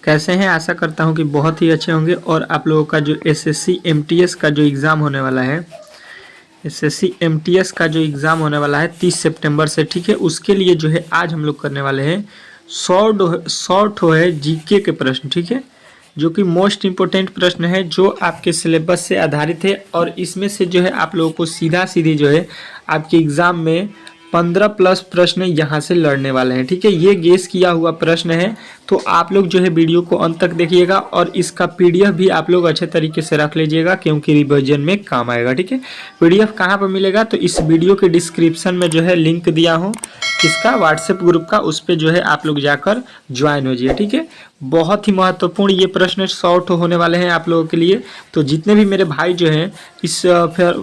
कैसे हैं? आशा करता हूं कि बहुत ही अच्छे होंगे। और आप लोगों का जो एसएससी एमटीएस का जो एग्ज़ाम होने वाला है, एसएससी एमटीएस का जो एग्ज़ाम होने वाला है 30 सितंबर से, ठीक है, उसके लिए जो है आज हम लोग करने वाले हैं शॉर्ट हो है जीके के प्रश्न, ठीक है, जो कि मोस्ट इम्पोर्टेंट प्रश्न है जो आपके सिलेबस से आधारित है। और इसमें से जो है आप लोगों को सीधी जो है आपके एग्ज़ाम में 15 प्लस प्रश्न यहाँ से लड़ने वाले हैं, ठीक है। ये गेस किया हुआ प्रश्न है, तो आप लोग जो है वीडियो को अंत तक देखिएगा और इसका पीडीएफ भी आप लोग अच्छे तरीके से रख लीजिएगा क्योंकि रिवीजन में काम आएगा, ठीक है। पीडीएफ कहाँ पर मिलेगा? तो इस वीडियो के डिस्क्रिप्शन में जो है लिंक दिया हूँ इसका व्हाट्सएप ग्रुप का, उस पर जो है आप लोग जाकर ज्वाइन हो जाइए, ठीक है। बहुत ही महत्वपूर्ण ये प्रश्न शॉर्ट होने वाले हैं आप लोगों के लिए। तो जितने भी मेरे भाई जो हैं इस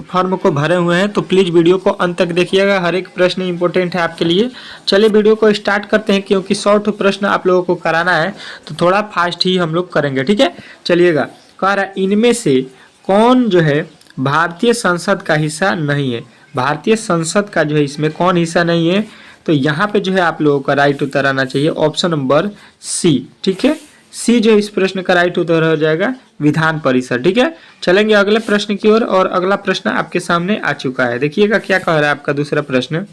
फॉर्म को भरे हुए हैं तो प्लीज़ वीडियो को अंत तक देखिएगा, हर एक प्रश्न इंपॉर्टेंट है आपके लिए। चलिए वीडियो को स्टार्ट करते हैं, क्योंकि शॉर्ट प्रश्न आप लोगों को कराना है तो थोड़ा फास्ट ही हम लोग करेंगे, ठीक है। चलिएगा, कह रहा है इनमें से कौन जो है भारतीय संसद का हिस्सा नहीं है? भारतीय संसद का जो है इसमें कौन हिस्सा नहीं है? तो यहाँ पे जो है आप लोगों का राइट उत्तर आना चाहिए ऑप्शन नंबर सी, ठीक है। सी जो है इस प्रश्न का राइट उत्तर हो जाएगा विधान परिषद, ठीक है। चलेंगे अगले प्रश्न की ओर, और अगला प्रश्न आपके सामने आ चुका है। देखिएगा क्या कह रहा है आपका दूसरा प्रश्न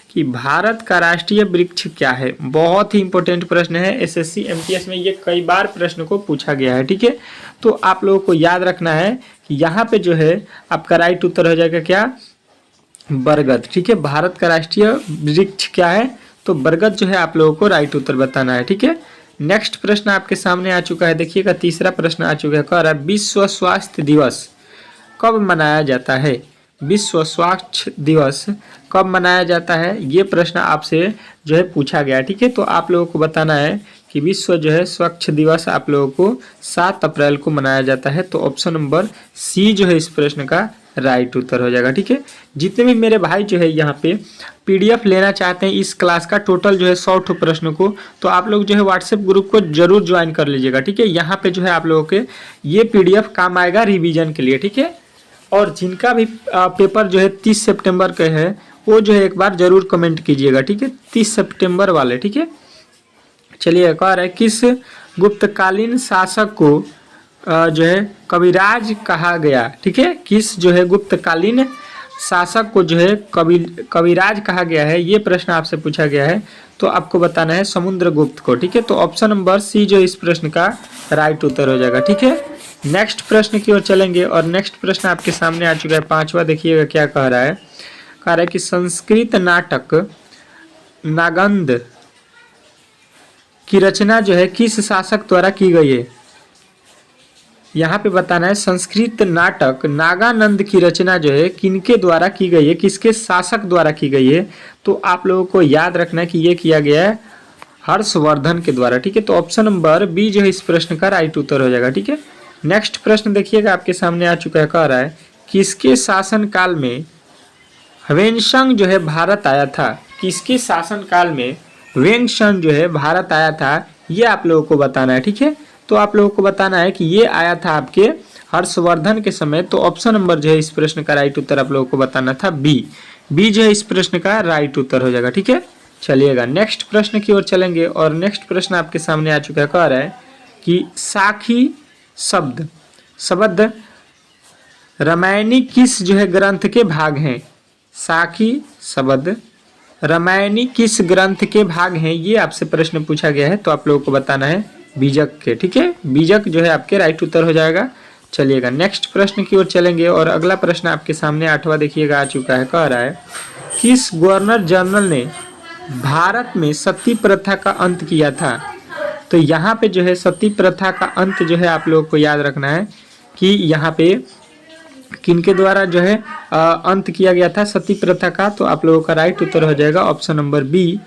कि भारत का राष्ट्रीय वृक्ष क्या है? बहुत ही इंपॉर्टेंट प्रश्न है, एसएससी एमटीएस में ये कई बार प्रश्न को पूछा गया है, ठीक है। तो आप लोगों को याद रखना है कि यहाँ पे जो है आपका राइट उत्तर हो जाएगा क्या? बरगद, ठीक है। भारत का राष्ट्रीय वृक्ष क्या है? तो बरगद जो है आप लोगों को राइट उत्तर बताना है, ठीक है। नेक्स्ट प्रश्न आपके सामने आ चुका है। देखिएगा तीसरा प्रश्न आ चुका है, कह रहा है विश्व स्वास्थ्य दिवस कब मनाया जाता है? विश्व स्वास्थ्य दिवस कब मनाया जाता है? ये प्रश्न आपसे जो है पूछा गया, ठीक है। तो आप लोगों को बताना है कि विश्व जो है स्वच्छ दिवस आप लोगों को 7 अप्रैल को मनाया जाता है। तो ऑप्शन नंबर सी जो है इस प्रश्न का राइट उत्तर हो जाएगा, ठीक है। जितने भी मेरे भाई जो है यहाँ पे पीडीएफ लेना चाहते हैं इस क्लास का टोटल जो है 100 प्रश्न को, तो आप लोग जो है व्हाट्सएप ग्रुप को जरूर ज्वाइन कर लीजिएगा, ठीक है। यहाँ पे जो है आप लोगों के ये पीडीएफ काम आएगा रिवीजन के लिए, ठीक है। और जिनका भी पेपर जो है 30 सितंबर के है वो जो है एक बार जरूर कमेंट कीजिएगा, ठीक है, 30 सितंबर वाले, ठीक है। चलिए एक और है, किस गुप्तकालीन शासक को जो है कविराज कहा गया? ठीक है, किस जो है गुप्तकालीन शासक को जो है कविराज कहा गया है? ये प्रश्न आपसे पूछा गया है, तो आपको बताना है समुद्रगुप्त को, ठीक है। तो ऑप्शन नंबर सी जो इस प्रश्न का राइट उत्तर हो जाएगा, ठीक है। नेक्स्ट प्रश्न की ओर चलेंगे, और नेक्स्ट प्रश्न आपके सामने आ चुका है पांचवा। देखिएगा क्या कह रहा है, कह रहा है कि संस्कृत नाटक नागंध की रचना जो है किस शासक द्वारा की गई है? यहाँ पे बताना है संस्कृत नाटक नागानंद की रचना जो है किनके द्वारा की गई है, किसके शासक द्वारा की गई है? तो आप लोगों को याद रखना है कि ये किया गया है हर्षवर्धन के द्वारा, ठीक है। तो ऑप्शन नंबर बी जो है इस प्रश्न का राइट उत्तर हो जाएगा, ठीक है। नेक्स्ट प्रश्न देखिएगा आपके सामने आ चुका है, कह रहा है किसके शासन काल में ह्वेनसांग जो है भारत आया था? किसके शासन काल में ह्वेनसांग जो है भारत आया था, ये आप लोगों को बताना है, ठीक है। तो आप लोगों को बताना है कि ये आया था आपके हर्षवर्धन के समय। तो ऑप्शन नंबर जो है इस प्रश्न का राइट उत्तर आप लोगों को बताना था बी जो है इस प्रश्न का राइट उत्तर हो जाएगा, ठीक है। चलिएगा नेक्स्ट प्रश्न की ओर चलेंगे, और नेक्स्ट प्रश्न आपके सामने आ चुका है, कह रहा है कि साखी शब्द रामायणी किस जो है ग्रंथ के भाग हैं? साखी शब्द रामायणी किस ग्रंथ के भाग हैं? ये आपसे प्रश्न पूछा गया है, तो आप लोगों को बताना है बीजक के, ठीक है। बीजक जो है आपके राइट उत्तर हो जाएगा। चलिएगा नेक्स्ट प्रश्न की ओर चलेंगे, और अगला प्रश्न आपके सामने 8वां देखिएगा आ चुका है, कह रहा है किस गवर्नर जनरल ने भारत में सती प्रथा का अंत किया था? तो यहाँ पे जो है सती प्रथा का अंत जो है आप लोगों को याद रखना है कि यहाँ पे किनके द्वारा जो है अंत किया गया था सती प्रथा का? तो आप लोगों का राइट उत्तर हो जाएगा option number B,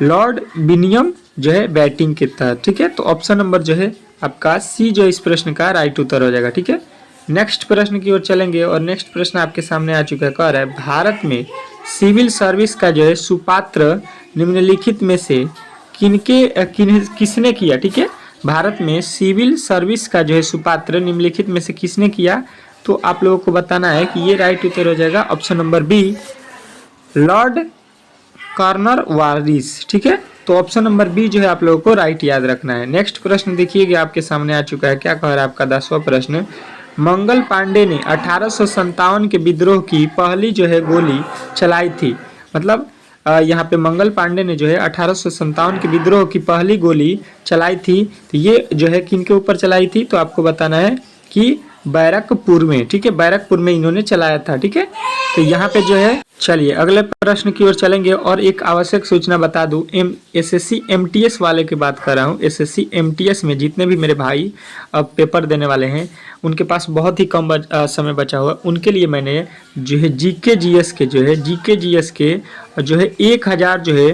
lord William जो है बैटिंग के तहत, ठीक है। तो ऑप्शन नंबर जो है आपका सी जो इस प्रश्न का राइट उत्तर हो जाएगा, ठीक है। नेक्स्ट प्रश्न की ओर चलेंगे, और नेक्स्ट प्रश्न आपके सामने आ चुका है, कह रहा है भारत में सिविल सर्विस का जो है सुपात्र निम्नलिखित में से किसने किया? ठीक है, भारत में सिविल सर्विस का जो है सुपात्र निम्नलिखित में से किसने किया? तो आप लोगों को बताना है कि ये राइट उत्तर हो जाएगा option number B, Lord Cornwallis, ठीक है। तो ऑप्शन नंबर बी जो है आप लोगों को राइट याद रखना है। नेक्स्ट प्रश्न देखिएगा आपके सामने आ चुका है, क्या कह रहा है आपका 10वां प्रश्न। मंगल पांडे ने 1857 के विद्रोह की पहली जो है गोली चलाई थी। मतलब यहाँ पे मंगल पांडे ने जो है 1857 के विद्रोह की पहली गोली चलाई थी। तो ये जो है किनके ऊपर चलाई थी, तो आपको बताना है कि बैरकपुर में, ठीक है, बैरकपुर में इन्होंने चलाया था, ठीक है। तो यहाँ पे जो है, चलिए अगले प्रश्न की ओर चलेंगे। और एक आवश्यक सूचना बता दूं, एसएससी एमटीएस वाले की बात कर रहा हूँ। एसएससी एमटीएस में जितने भी मेरे भाई अब पेपर देने वाले हैं, उनके पास बहुत ही कम समय बचा हुआ, उनके लिए मैंने जो है जीके जीएस के जो है 1000 जो है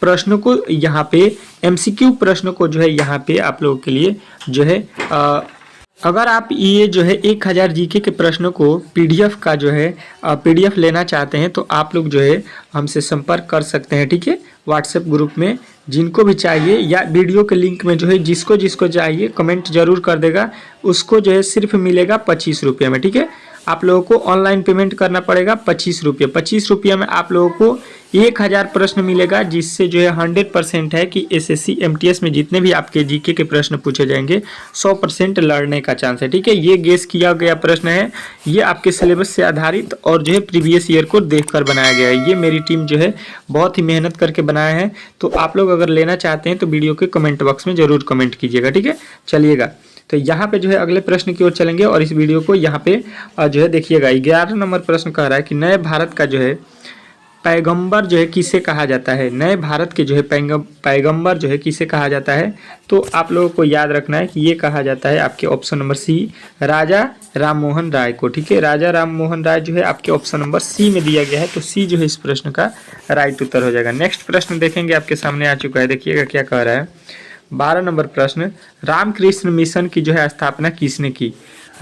प्रश्नों को यहाँ पे एमसीक्यू प्रश्नों को जो है यहाँ पे आप लोगों के लिए जो है अगर आप ये जो है 1000 जीके के प्रश्नों को पीडीएफ का जो है पीडीएफ लेना चाहते हैं, तो आप लोग जो है हमसे संपर्क कर सकते हैं, ठीक है। व्हाट्सएप ग्रुप में जिनको भी चाहिए, या वीडियो के लिंक में जो है जिसको जिसको चाहिए कमेंट जरूर कर देगा, उसको जो है सिर्फ मिलेगा 25 रुपये में, ठीक है। आप लोगों को ऑनलाइन पेमेंट करना पड़ेगा 25 रुपये। 25 रुपये में आप लोगों को 1000 प्रश्न मिलेगा, जिससे जो है 100% है कि एसएससी एमटीएस में जितने भी आपके जीके के प्रश्न पूछे जाएंगे 100% लड़ने का चांस है, ठीक है। ये गेस किया गया प्रश्न है, ये आपके सिलेबस से आधारित और जो है प्रीवियस ईयर को देखकर बनाया गया है। ये मेरी टीम जो है बहुत ही मेहनत करके बनाया है। तो आप लोग अगर लेना चाहते हैं तो वीडियो के कमेंट बॉक्स में जरूर कमेंट कीजिएगा, ठीक है। चलिएगा, तो यहाँ पे जो है अगले प्रश्न की ओर चलेंगे, और इस वीडियो को यहाँ पे जो है देखिएगा। 11 नंबर प्रश्न कह रहा है कि नए भारत का जो है पैगंबर जो है किसे कहा जाता है। नए भारत के जो है पैगंबर जो है किसे कहा जाता है, तो आप लोगों को याद रखना है कि ये कहा जाता है आपके ऑप्शन नंबर सी, राजा राम मोहन राय को, ठीक है। राजा राम मोहन राय जो है आपके ऑप्शन नंबर सी में दिया गया है, तो सी जो है इस प्रश्न का राइट उत्तर हो जाएगा। नेक्स्ट प्रश्न देखेंगे, आपके सामने आ चुका है, देखिएगा क्या कह रहा है। 12 नंबर प्रश्न, रामकृष्ण मिशन की जो है स्थापना किसने की।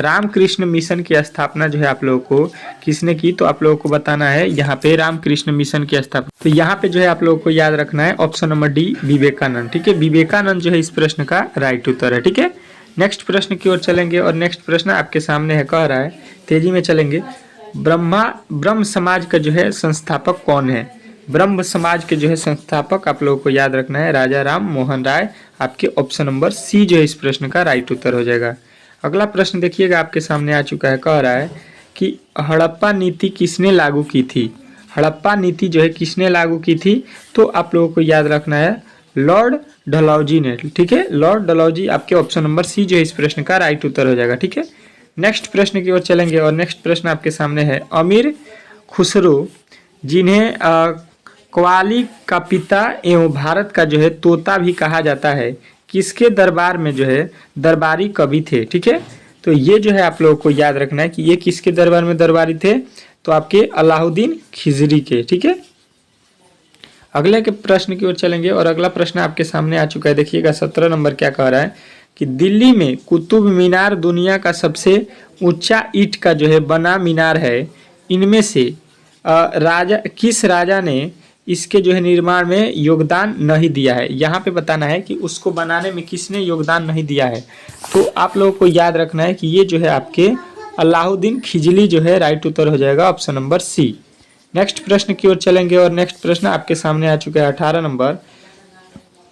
रामकृष्ण मिशन की स्थापना जो है आप लोगों को किसने की, तो आप लोगों को बताना है यहाँ पे रामकृष्ण मिशन की स्थापना। तो यहाँ पे जो है आप लोगों को याद रखना है ऑप्शन नंबर डी, विवेकानंद, ठीक है। विवेकानंद जो है इस प्रश्न का राइट उत्तर है, ठीक है। नेक्स्ट प्रश्न की ओर चलेंगे, और नेक्स्ट प्रश्न आपके सामने है, कह रहा है, तेजी में चलेंगे। ब्रह्म समाज का जो है संस्थापक कौन है। ब्रह्म समाज के जो है संस्थापक आप लोगों को याद रखना है राजा राम मोहन राय। आपके ऑप्शन नंबर सी जो है इस प्रश्न का राइट उत्तर हो जाएगा। अगला प्रश्न देखिएगा, आपके सामने आ चुका है, कह रहा है कि हड़प्पा नीति किसने लागू की थी। हड़प्पा नीति जो है किसने लागू की थी, तो आप लोगों को याद रखना है लॉर्ड डलहौजी ने, ठीक है। लॉर्ड डलहौजी आपके ऑप्शन नंबर सी जो है इस प्रश्न का राइट उत्तर हो जाएगा, ठीक है। नेक्स्ट प्रश्न की ओर चलेंगे, और नेक्स्ट प्रश्न आपके सामने है, अमीर खुसरो जिन्हें कव्वाली का पिता एवं भारत का जो है तोता भी कहा जाता है, किसके दरबार में जो है दरबारी कवि थे, ठीक है। तो ये जो है आप लोगों को याद रखना है कि ये किसके दरबार में दरबारी थे, तो आपके अलाउद्दीन खिजरी के, ठीक है। अगले के प्रश्न की ओर चलेंगे, और अगला प्रश्न आपके सामने आ चुका है, देखिएगा 17 नंबर क्या कह रहा है कि दिल्ली में कुतुब मीनार दुनिया का सबसे ऊंचा ईंट का जो है बना मीनार है। इनमें से किस राजा ने इसके जो है निर्माण में योगदान नहीं दिया है। यहाँ पे बताना है कि उसको बनाने में किसने योगदान नहीं दिया है, तो आप लोगों को याद रखना है कि ये जो है आपके अलाउद्दीन खिजली जो है राइट उत्तर हो जाएगा, ऑप्शन नंबर सी। नेक्स्ट प्रश्न की ओर चलेंगे, और नेक्स्ट प्रश्न आपके सामने आ चुका है 18 नंबर।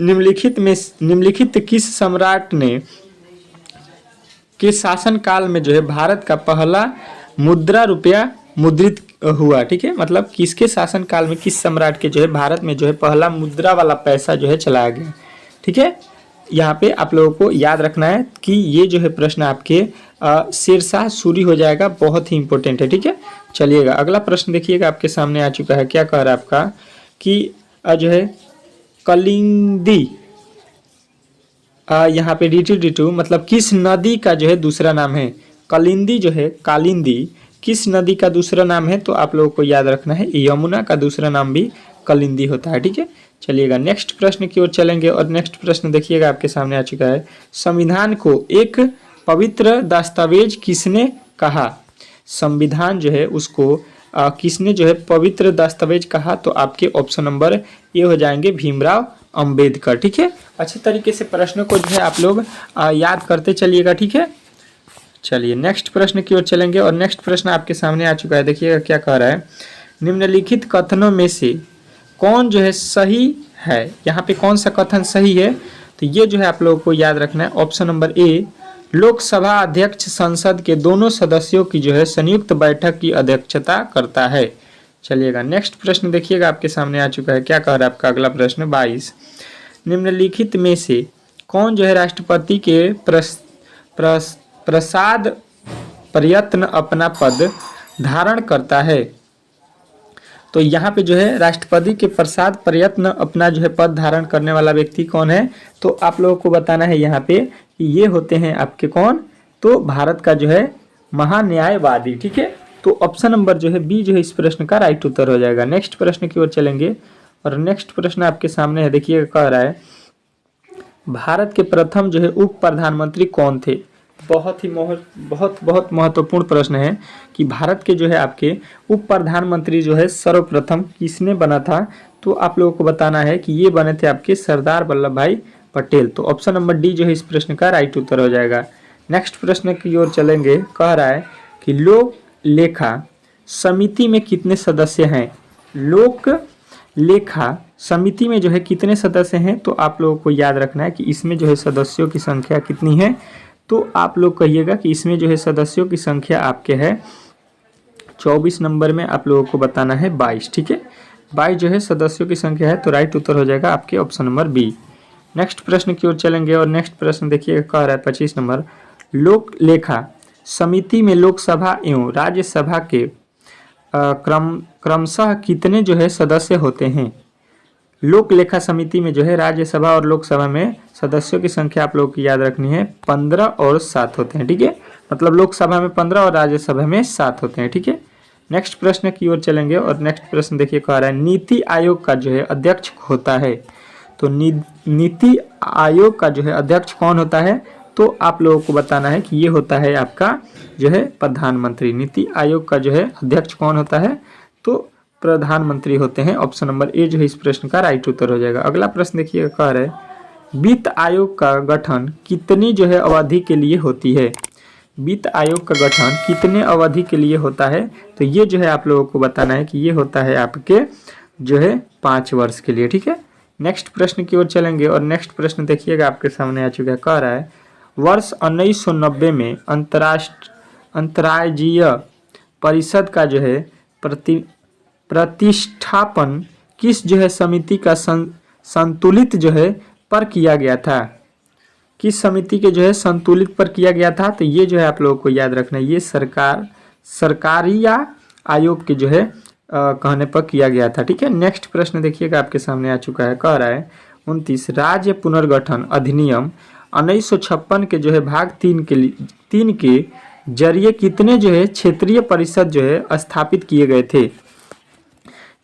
निम्नलिखित किस सम्राट ने के शासन काल में जो है भारत का पहला मुद्रा रुपया मुद्रित हुआ, ठीक है। मतलब किसके शासन काल में, किस सम्राट के जो है भारत में जो है पहला मुद्रा वाला पैसा जो है चलाया गया, ठीक है। यहाँ पे आप लोगों को याद रखना है कि ये जो है प्रश्न आपके शेरशाह सूरी हो जाएगा, बहुत ही इंपॉर्टेंट है, ठीक है। चलिएगा, अगला प्रश्न देखिएगा, आपके सामने आ चुका है, क्या कह रहा है आपका कि जो है कलिंदी, यहाँ पे D2 मतलब किस नदी का जो है दूसरा नाम है। कलिंदी जो है, कालिंदी किस नदी का दूसरा नाम है, तो आप लोगों को याद रखना है यमुना का दूसरा नाम भी कलिंदी होता है, ठीक है। चलिएगा, नेक्स्ट प्रश्न की ओर चलेंगे, और नेक्स्ट प्रश्न देखिएगा आपके सामने आ चुका है, संविधान को एक पवित्र दस्तावेज किसने कहा। संविधान जो है उसको किसने जो है पवित्र दस्तावेज कहा, तो आपके ऑप्शन नंबर ये हो जाएंगे भीमराव अंबेडकर, ठीक है। अच्छे तरीके से प्रश्नों को जो है आप लोग याद करते चलिएगा, ठीक है। चलिए नेक्स्ट प्रश्न की ओर चलेंगे, और नेक्स्ट प्रश्न आपके सामने आ चुका है, देखिएगा क्या कह रहा है। निम्नलिखित कथनों में से कौन जो है सही है, यहाँ पे कौन सा कथन सही है, तो ये जो है आप लोगों को याद रखना है। ऑप्शन नंबर ए, लोकसभा अध्यक्ष संसद के दोनों सदस्यों की जो है संयुक्त बैठक की अध्यक्षता करता है। चलिएगा नेक्स्ट प्रश्न देखिएगा, आपके सामने आ चुका है। क्या कह रहा है आपका अगला प्रश्न 22, निम्नलिखित में से कौन जो है राष्ट्रपति के प्रसाद प्रयत्न अपना पद धारण करता है। तो यहाँ पे जो है राष्ट्रपति के प्रसाद प्रयत्न अपना जो है पद धारण करने वाला व्यक्ति कौन है, तो आप लोगों को बताना है यहाँ पे कि ये होते हैं आपके कौन, तो भारत का जो है महान्यायवादी। ठीक है, तो ऑप्शन नंबर जो है बी जो है इस प्रश्न का राइट उत्तर हो जाएगा। नेक्स्ट प्रश्न की ओर चलेंगे और नेक्स्ट प्रश्न आपके सामने है, देखिए कह रहा है भारत के प्रथम जो है उप प्रधानमंत्री कौन थे। बहुत महत्वपूर्ण प्रश्न है कि भारत के जो है आपके उप प्रधानमंत्री जो है सर्वप्रथम किसने बना था, तो आप लोगों को बताना है कि ये बने थे आपके सरदार वल्लभ भाई पटेल। तो ऑप्शन नंबर डी जो है इस प्रश्न का राइट उत्तर हो जाएगा। नेक्स्ट प्रश्न की ओर चलेंगे, कह रहा है कि लोक लेखा समिति में कितने सदस्य हैं। लोक लेखा समिति में जो है कितने सदस्य हैं, तो आप लोगों को याद रखना है कि इसमें जो है सदस्यों की संख्या कितनी है, तो आप लोग कहिएगा कि इसमें जो है सदस्यों की संख्या आपके है 24 नंबर में आप लोगों को बताना है 22। ठीक है, 22 जो है सदस्यों की संख्या है, तो राइट उत्तर हो जाएगा आपके ऑप्शन नंबर बी। नेक्स्ट प्रश्न की ओर चलेंगे और नेक्स्ट प्रश्न देखिए कह रहा है 25 नंबर, लोक लेखा समिति में लोकसभा एवं राज्यसभा के क्रमशः कितने जो है सदस्य होते हैं। लोक लेखा समिति में जो है राज्यसभा और लोकसभा में सदस्यों की संख्या आप लोगों की याद रखनी है 15 और 7 होते हैं। ठीक है, मतलब लोकसभा में 15 और राज्यसभा में 7 होते हैं। ठीक है, नेक्स्ट प्रश्न की ओर चलेंगे और नेक्स्ट प्रश्न देखिए कह रहा है नीति आयोग का जो है अध्यक्ष होता है। तो नीति आयोग का जो है अध्यक्ष कौन होता है, तो आप लोगों को बताना है कि ये होता है आपका जो है प्रधानमंत्री। नीति आयोग का जो है अध्यक्ष कौन होता है, तो प्रधानमंत्री होते हैं। ऑप्शन नंबर ए जो है इस प्रश्न का राइट उत्तर हो जाएगा। अगला प्रश्न देखिए कह रहे हैं वित्त आयोग का गठन कितनी जो है अवधि के लिए होती है। वित्त आयोग का गठन कितने अवधि के लिए होता है, तो ये जो है आप लोगों को बताना है कि ये होता है आपके जो है 5 वर्ष के लिए। ठीक है, नेक्स्ट प्रश्न की ओर चलेंगे और नेक्स्ट प्रश्न देखिएगा आपके सामने आ चुका है। कह रहा है वर्ष 1990 में अंतर्राज्यीय परिषद का जो है प्रतिष्ठापन किस जो है समिति का संतुलित जो है पर किया गया था। किस समिति के जो है संतुलित पर किया गया था, तो ये जो है आप लोगों को याद रखना है ये सरकारी आयोग के जो है कहने पर किया गया था। ठीक है, नेक्स्ट प्रश्न देखिएगा आपके सामने आ चुका है। कह रहा है 29 राज्य पुनर्गठन अधिनियम 1956 के जो है भाग 3 के जरिए कितने जो है क्षेत्रीय परिषद जो है स्थापित किए गए थे।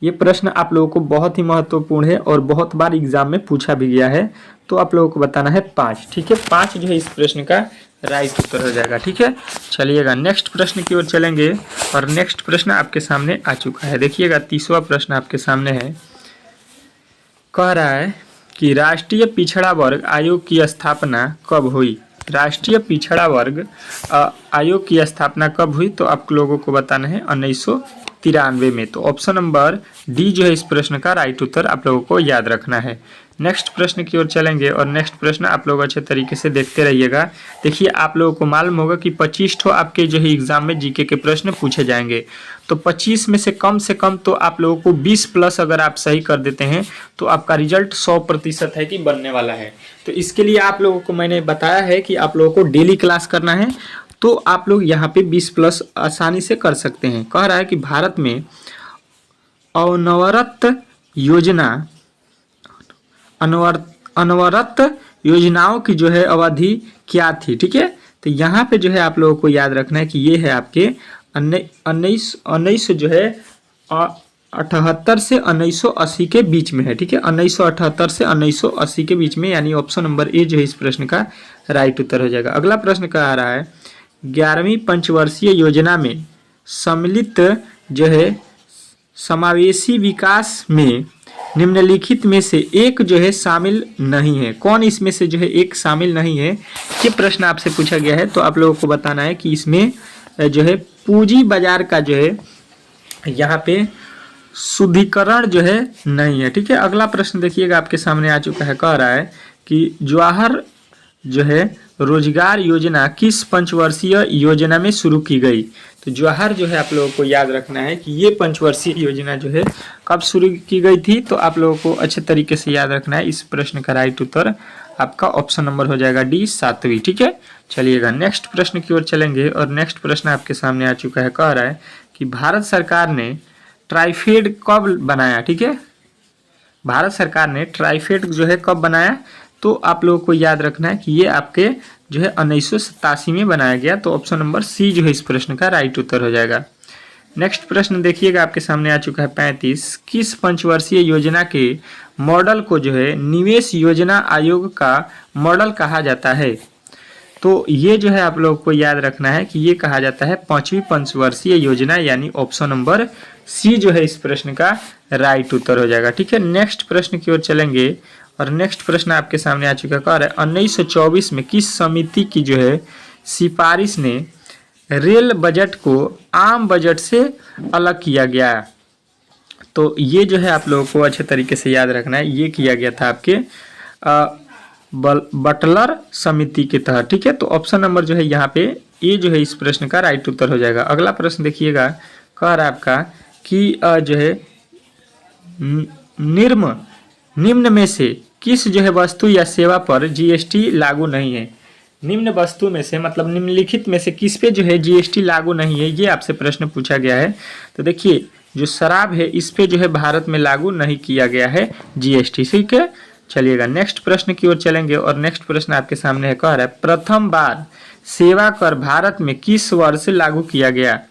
ये प्रश्न आप लोगों को बहुत ही महत्वपूर्ण है और बहुत बार एग्जाम में पूछा भी गया है, तो आप लोगों को बताना है 5। ठीक है, 5 जो है इस प्रश्न का राइट उत्तर हो जाएगा। ठीक है, चलिएगा नेक्स्ट प्रश्न की ओर चलेंगे और नेक्स्ट प्रश्न आपके सामने आ चुका है। देखिएगा 30वां प्रश्न आपके सामने है। कह रहा है कि राष्ट्रीय पिछड़ा वर्ग आयोग की स्थापना कब हुई। राष्ट्रीय पिछड़ा वर्ग आयोग की स्थापना कब हुई, तो आप लोगों को बताना है 1993 में। तो ऑप्शन नंबर डी जो है इस प्रश्न का राइट उत्तर आप लोगों को याद रखना है। नेक्स्ट प्रश्न की ओर चलेंगे और नेक्स्ट प्रश्न आप लोग अच्छे तरीके से देखते रहिएगा। देखिए आप लोगों को मालूम होगा कि 25 ठो आपके जो है एग्जाम में जीके के प्रश्न पूछे जाएंगे, तो 25 में से कम तो आप लोगों को 20 प्लस अगर आप सही कर देते हैं तो आपका रिजल्ट 100% है कि बनने वाला है। तो इसके लिए आप लोगों को मैंने बताया है कि आप लोगों को डेली क्लास करना है, तो आप लोग यहाँ पे 20 प्लस आसानी से कर सकते हैं। कह रहा है कि भारत में अनवरत योजनाओं की जो है अवधि क्या थी। ठीक है, तो यहाँ पे जो है आप लोगों को याद रखना है कि ये है आपके 19 जो है 78 से 1980 के बीच में है। ठीक है, 1978 से 1980 के बीच में, यानी ऑप्शन नंबर ए जो है इस प्रश्न का राइट उत्तर हो जाएगा। अगला प्रश्न कह रहा है 11वीं पंचवर्षीय योजना में सम्मिलित जो है समावेशी विकास में निम्नलिखित में से एक जो है शामिल नहीं है। कौन इसमें से जो है एक शामिल नहीं है, ये प्रश्न आपसे पूछा गया है। तो आप लोगों को बताना है कि इसमें जो है पूंजी बाजार का जो है यहाँ पे शुद्धिकरण जो है नहीं है। ठीक है, अगला प्रश्न देखिएगा आपके सामने आ चुका है, कह रहा है कि जवाहर जो है रोजगार योजना किस पंचवर्षीय योजना में शुरू की गई। तो जवाहर जो है आप लोगों को याद रखना है कि ये पंचवर्षीय योजना जो है कब शुरू की गई थी। तो आप लोगों को अच्छे तरीके से याद रखना है। इस प्रश्न का राइट उत्तर आपका ऑप्शन नंबर हो जाएगा डी 7वीं। ठीक है, चलिएगा नेक्स्ट प्रश्न की ओर चलेंगे और नेक्स्ट प्रश्न आपके सामने आ चुका है, कह रहा है कि भारत सरकार ने ट्राइफेड कब बनाया। ठीक है, भारत सरकार ने ट्राइफेड जो है कब बनाया। तो आप लोगों को याद रखना है कि ये आपके जो है 1987 में बनाया गया। तो ऑप्शन नंबर सी जो है इस प्रश्न का राइट उत्तर हो जाएगा। नेक्स्ट प्रश्न देखिएगा आपके सामने आ चुका है 35। किस पंचवर्षीय योजना के मॉडल को जो है निवेश योजना आयोग का मॉडल कहा जाता है। तो ये जो है आप लोगों को याद रखना है कि ये कहा जाता है 5वीं पंचवर्षीय योजना, यानी ऑप्शन नंबर सी जो है इस प्रश्न का राइट उत्तर हो जाएगा। ठीक है, नेक्स्ट प्रश्न की ओर चलेंगे और नेक्स्ट प्रश्न आपके सामने आ चुका है 1924 में किस समिति की जो है सिफारिश ने रेल बजट को आम बजट से अलग किया गया। तो ये जो है आप लोगों को अच्छे तरीके से याद रखना है, ये किया गया था आपके बटलर समिति के तहत। ठीक है, तो ऑप्शन नंबर जो है यहाँ पे ये जो है इस प्रश्न का राइट उत्तर हो जाएगा। अगला प्रश्न देखिएगा, कह रहा है आपका कि जो है निम्न में से किस जो है वस्तु या सेवा पर जीएसटी लागू नहीं है। निम्न वस्तु में से मतलब निम्नलिखित में से किस पे जो है जीएसटी लागू नहीं है, ये आपसे प्रश्न पूछा गया है। तो देखिए जो शराब है इस पे जो है भारत में लागू नहीं किया गया है जीएसटी। ठीक है, चलिएगा नेक्स्ट प्रश्न की ओर चलेंगे और नेक्स्ट प्रश्न आपके सामने है, कह रहा है प्रथम बार सेवा कर भारत में किस वर्ष लागू किया गया।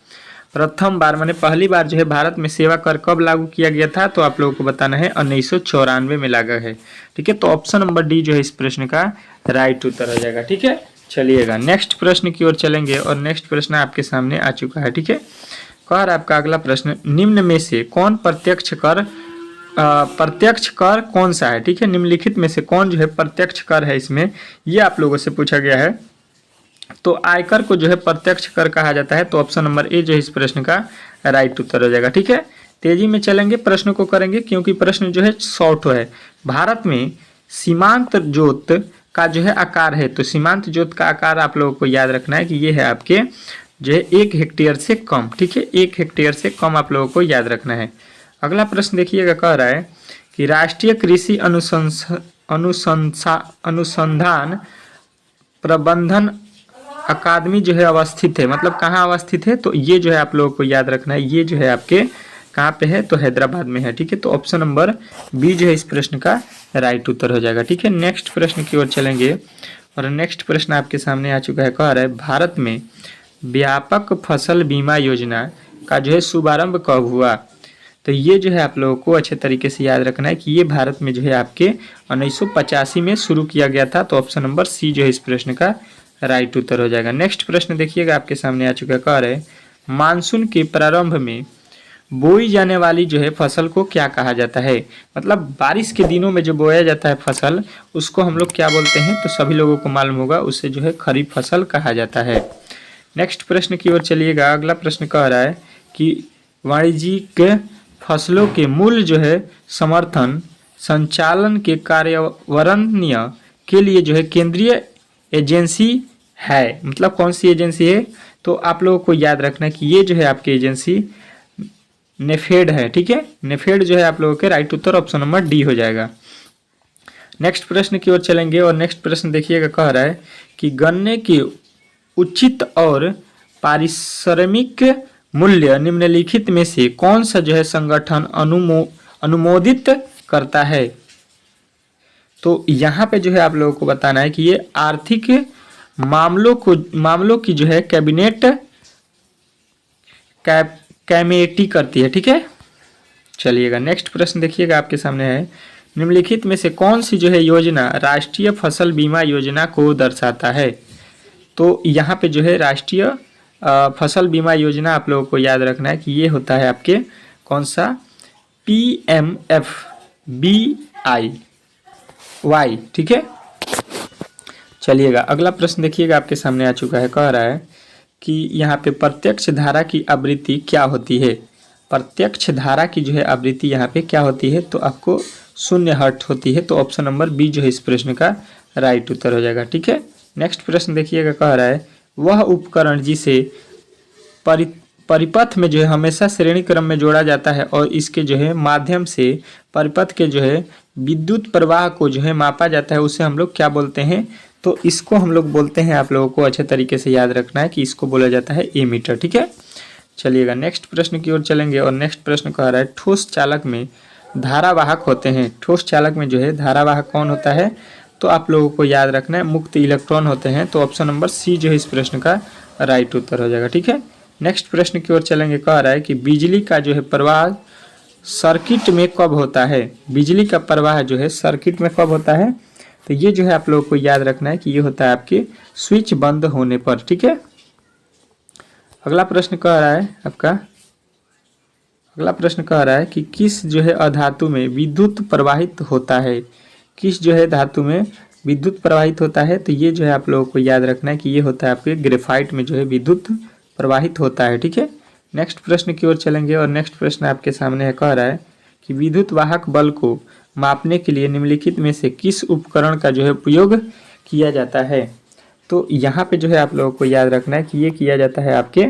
प्रथम बार माने पहली बार जो है भारत में सेवा कर कब लागू किया गया था। तो आप लोगों को बताना है 1994 में लगा है। ठीक है, तो ऑप्शन नंबर डी जो है इस प्रश्न का राइट उत्तर हो जाएगा। ठीक है, चलिएगा नेक्स्ट प्रश्न की ओर चलेंगे और नेक्स्ट प्रश्न आपके सामने आ चुका है। ठीक है, कह रहा है आपका अगला प्रश्न निम्न में से कौन प्रत्यक्ष कर कौन सा है। ठीक है, निम्नलिखित में से कौन जो है प्रत्यक्ष कर है इसमें, ये आप लोगों से पूछा गया है। तो आयकर को जो है प्रत्यक्ष कर कहा जाता है। तो ऑप्शन नंबर ए जो है इस प्रश्न का राइट उत्तर हो जाएगा। ठीक है, तेजी में चलेंगे, प्रश्न को करेंगे क्योंकि प्रश्न जो है शॉर्ट है। भारत में सीमांत जोत का जो है आकार है। तो सीमांत जोत का आकार आप लोगों को याद रखना है कि ये है आपके जो है 1 हेक्टेयर से कम। ठीक है, 1 हेक्टेयर से कम आप लोगों को याद रखना है। अगला प्रश्न देखिएगा, कह रहा है कि राष्ट्रीय कृषि अनुसंधान प्रबंधन अकादमी जो है अवस्थित है, मतलब कहाँ अवस्थित है। तो ये जो है आप लोगों को याद रखना है, ये जो है आपके कहाँ पे है, तो हैदराबाद में है। ठीक है, तो ऑप्शन नंबर बी जो है इस प्रश्न का राइट उत्तर हो जाएगा। ठीक है, नेक्स्ट प्रश्न की ओर चलेंगे और नेक्स्ट प्रश्न आपके सामने आ चुका है, कह रहा है भारत में व्यापक फसल बीमा योजना का जो है शुभारंभ कब हुआ। तो ये जो है आप लोगों को अच्छे तरीके से याद रखना है कि ये भारत में जो है आपके 1985 में शुरू किया गया था। तो ऑप्शन नंबर सी जो है इस प्रश्न का राइट उत्तर हो जाएगा। नेक्स्ट प्रश्न देखिएगा आपके सामने आ चुका है, कह रहे मानसून के प्रारंभ में बोई जाने वाली जो है फसल को क्या कहा जाता है। मतलब बारिश के दिनों में जो बोया जाता है फसल, उसको हम लोग क्या बोलते हैं। तो सभी लोगों को मालूम होगा, उससे जो है खरीफ फसल कहा जाता है। नेक्स्ट प्रश्न की ओर चलिएगा। अगला प्रश्न कह रहा है कि वाणिज्यिक फसलों के मूल्य जो है समर्थन संचालन के कार्यान्वयन के लिए जो है केंद्रीय एजेंसी है। मतलब कौन सी एजेंसी है। तो आप लोगों को याद रखना है कि ये जो है आपकी एजेंसी नेफेड है। ठीक है, नेफेड जो है आप लोगों के राइट उत्तर ऑप्शन नंबर डी हो जाएगा। नेक्स्ट प्रश्न की ओर चलेंगे और नेक्स्ट प्रश्न देखिएगा, कह रहा है कि गन्ने के उचित और पारिश्रमिक मूल्य निम्नलिखित में से कौन सा जो है संगठन अनुमोदित करता है। तो यहाँ पे जो है आप लोगों को बताना है कि ये आर्थिक मामलों की जो है कैबिनेट कमेटी करती है। ठीक है, चलिएगा नेक्स्ट प्रश्न देखिएगा आपके सामने है, निम्नलिखित में से कौन सी जो है योजना राष्ट्रीय फसल बीमा योजना को दर्शाता है। तो यहाँ पे जो है राष्ट्रीय फसल बीमा योजना आप लोगों को याद रखना है कि ये होता है आपके कौन सा PMFBY। ठीक है, चलिएगा अगला प्रश्न देखिएगा आपके सामने आ चुका है, कह रहा है कि यहाँ पे प्रत्यक्ष धारा की आवृत्ति क्या होती है। प्रत्यक्ष धारा की जो है आवृत्ति यहाँ पे क्या होती है, तो आपको 0 हर्ट्ज होती है। तो ऑप्शन नंबर बी जो है इस प्रश्न का राइट उत्तर हो जाएगा। ठीक है, नेक्स्ट प्रश्न देखिएगा, कह रहा है वह उपकरण जिसे परिपथ में जो है हमेशा श्रेणी क्रम में जोड़ा जाता है और इसके जो है माध्यम से परिपथ के जो है विद्युत प्रवाह को जो है मापा जाता है, उसे हम लोग क्या बोलते हैं, तो इसको हम लोग बोलते हैं, आप लोगों को अच्छे तरीके से याद रखना है कि इसको बोला जाता है एमीटर। ठीक है, चलिएगा नेक्स्ट प्रश्न की ओर चलेंगे और नेक्स्ट प्रश्न कह रहा है ठोस चालक में धारावाहक होते हैं। ठोस चालक में जो है धारावाहक कौन होता है, तो आप लोगों को याद रखना है मुक्त इलेक्ट्रॉन होते हैं। तो ऑप्शन नंबर सी जो है इस प्रश्न का राइट उत्तर हो जाएगा। ठीक है, नेक्स्ट प्रश्न की ओर चलेंगे, कह रहा है कि बिजली का जो है प्रवाह सर्किट में कब होता है। बिजली का प्रवाह जो है सर्किट में कब होता है, तो ये जो है आप लोगों को याद रखना है कि ये होता है आपके स्विच बंद होने पर। ठीक है, अगला प्रश्न कह रहा है आपका, अगला प्रश्न कह रहा है कि किस जो है अधातु में विद्युत प्रवाहित होता है। किस जो है धातु में विद्युत प्रवाहित होता है, तो ये जो है आप लोगों को याद रखना है कि ये होता है आपके ग्रेफाइट में जो है विद्युत प्रवाहित होता है। ठीक है, नेक्स्ट प्रश्न की ओर चलेंगे और नेक्स्ट प्रश्न आपके सामने है, कह रहा है कि विद्युत वाहक बल को मापने के लिए निम्नलिखित में से किस उपकरण का जो है उपयोग किया जाता है। तो यहाँ पे जो है आप लोगों को याद रखना है कि ये किया जाता है आपके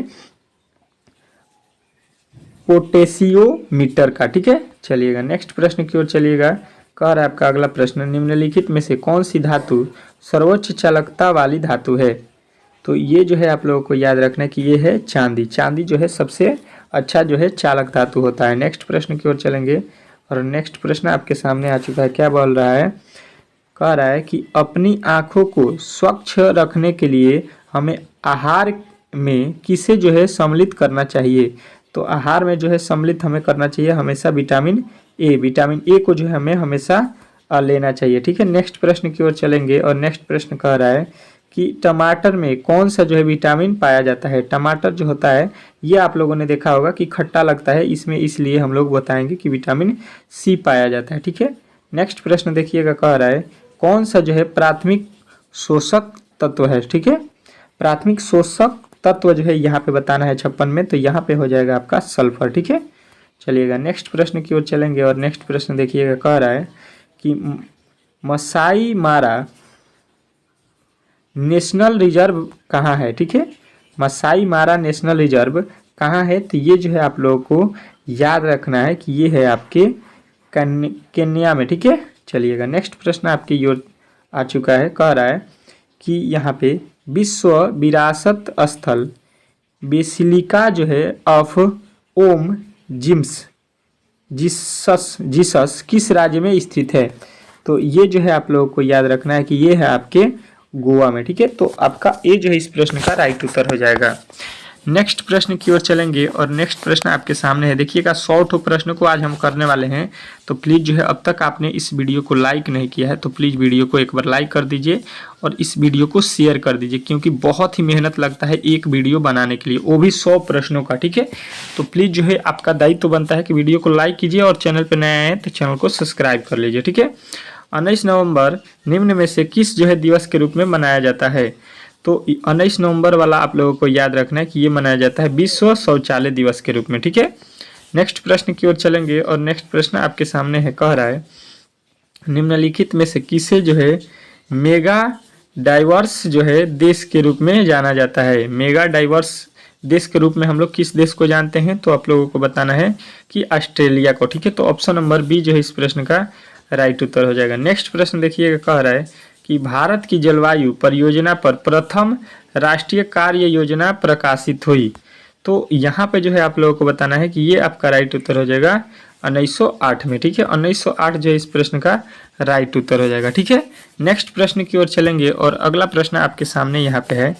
पोटेशियोमीटर का। ठीक है, चलिएगा नेक्स्ट प्रश्न की ओर चलिएगा, कह रहा है आपका अगला प्रश्न निम्नलिखित में से कौन सी धातु सर्वोच्च चालकता वाली धातु है। तो ये जो है आप लोगों को याद रखना है कि ये है चांदी। चांदी जो है सबसे अच्छा जो है चालक धातु होता है। नेक्स्ट प्रश्न की ओर चलेंगे और नेक्स्ट प्रश्न आपके सामने आ चुका है, क्या बोल रहा है, कह रहा है कि अपनी आँखों को स्वच्छ रखने के लिए हमें आहार में किसे जो है सम्मिलित करना चाहिए। तो आहार में जो है सम्मिलित हमें करना चाहिए हमेशा विटामिन ए। विटामिन ए को जो है हमें हमेशा लेना चाहिए। ठीक है, नेक्स्ट प्रश्न की ओर चलेंगे और नेक्स्ट प्रश्न कह रहा है कि टमाटर में कौन सा जो है विटामिन पाया जाता है। टमाटर जो होता है ये आप लोगों ने देखा होगा कि खट्टा लगता है, इसमें इसलिए हम लोग बताएंगे कि विटामिन सी पाया जाता है। ठीक है, नेक्स्ट प्रश्न देखिएगा, कह रहा है कौन सा जो है प्राथमिक शोषक तत्व है। ठीक है, प्राथमिक शोषक तत्व जो है यहाँ पे बताना है 56 में, तो यहाँ पे हो जाएगा आपका सल्फर। ठीक है, चलिएगा नेक्स्ट प्रश्न की ओर चलेंगे और नेक्स्ट प्रश्न देखिएगा, कह रहा है कि मसाई मारा नेशनल रिजर्व कहाँ है। ठीक है, मसाई मारा नेशनल रिजर्व कहाँ है, तो ये जो है आप लोगों को याद रखना है कि ये है आपके केन्या में। ठीक है, चलिएगा नेक्स्ट प्रश्न आपकी ओर आ चुका है, कह रहा है कि यहाँ पे विश्व विरासत स्थल बेसिलिका जो है ऑफ ओम जीसस किस राज्य में स्थित है। तो ये जो है आप लोगों को याद रखना है कि ये है आपके गोवा में। ठीक है, तो आपका ए जो है इस प्रश्न का राइट उत्तर हो जाएगा। नेक्स्ट प्रश्न की ओर चलेंगे और नेक्स्ट प्रश्न आपके सामने है, देखिएगा 100 प्रश्न को आज हम करने वाले हैं। तो प्लीज़ जो है अब तक आपने इस वीडियो को लाइक नहीं किया है तो प्लीज़ वीडियो को एक बार लाइक कर दीजिए और इस वीडियो को शेयर कर दीजिए, क्योंकि बहुत ही मेहनत लगता है एक वीडियो बनाने के लिए, वो भी 100 प्रश्नों का। ठीक है, तो प्लीज़ जो है आपका दायित्व तो बनता है कि वीडियो को लाइक कीजिए और चैनल पर नए आए हैं तो चैनल को सब्सक्राइब कर लीजिए। ठीक है, 19 नवंबर निम्न में से किस जो है दिवस के रूप में मनाया जाता है। तो 19 नवंबर वाला आप लोगों को याद रखना है कि ये मनाया जाता है विश्व शौचालय दिवस के रूप में। ठीक है, नेक्स्ट प्रश्न की ओर चलेंगे और नेक्स्ट प्रश्न आपके सामने है, कह रहा है निम्नलिखित में से किसे जो है मेगा डाइवर्स जो है देश के रूप में जाना जाता है। मेगा डाइवर्स देश के रूप में हम लोग किस देश को जानते हैं, तो आप लोगों को बताना है कि ऑस्ट्रेलिया को। ठीक है, तो ऑप्शन नंबर बी जो है इस प्रश्न का राइट उत्तर हो जाएगा। नेक्स्ट प्रश्न देखिएगा, कह रहा है कि भारत की जलवायु परियोजना पर प्रथम राष्ट्रीय कार्य योजना प्रकाशित हुई। तो यहाँ पे जो है आप लोगों को बताना है कि ये आपका राइट उत्तर हो जाएगा 1908 में। ठीक है, 1908 जो है इस प्रश्न का राइट उत्तर हो जाएगा। ठीक है, नेक्स्ट प्रश्न की ओर चलेंगे और अगला प्रश्न आपके सामने यहाँ पे है,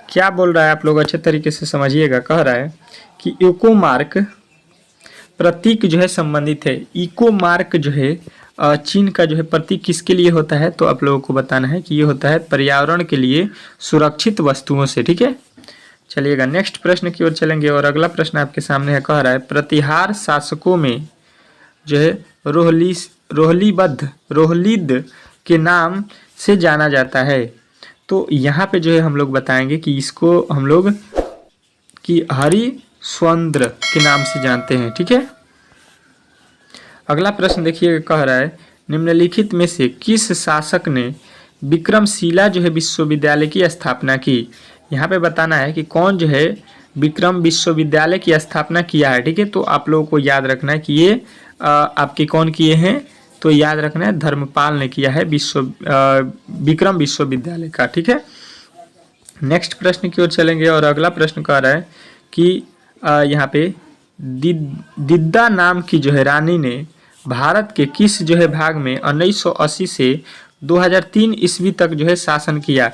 क्या बोल रहा है आप लोग अच्छे तरीके से समझिएगा। कह रहा है कि इको मार्क प्रतीक जो है संबंधित है। इको मार्क जो है चीन का जो है प्रतीक किसके लिए होता है, तो आप लोगों को बताना है कि ये होता है पर्यावरण के लिए सुरक्षित वस्तुओं से। ठीक है, चलिएगा नेक्स्ट प्रश्न की ओर चलेंगे और अगला प्रश्न आपके सामने है, कह रहा है प्रतिहार शासकों में जो है रोहलीद के नाम से जाना जाता है। तो यहाँ पे जो है हम लोग बताएंगे कि इसको हम लोग कि स्वंद्र के नाम से जानते हैं। ठीक है, अगला प्रश्न देखिए, कह रहा है निम्नलिखित में से किस शासक ने विक्रमशिला जो है विश्वविद्यालय की स्थापना की। यहाँ पे बताना है कि कौन जो है विक्रम विश्वविद्यालय की स्थापना किया है। ठीक है, तो आप लोगों को याद रखना है कि ये आपके कौन किए हैं, तो याद रखना है धर्मपाल ने किया है विक्रम विश्वविद्यालय का। ठीक है, नेक्स्ट प्रश्न की ओर चलेंगे और अगला प्रश्न कह रहा है कि यहाँ पे दिद्दा नाम की जो है रानी ने भारत के किस जो है भाग में 1980 से 2003 ईस्वी तक जो है शासन किया।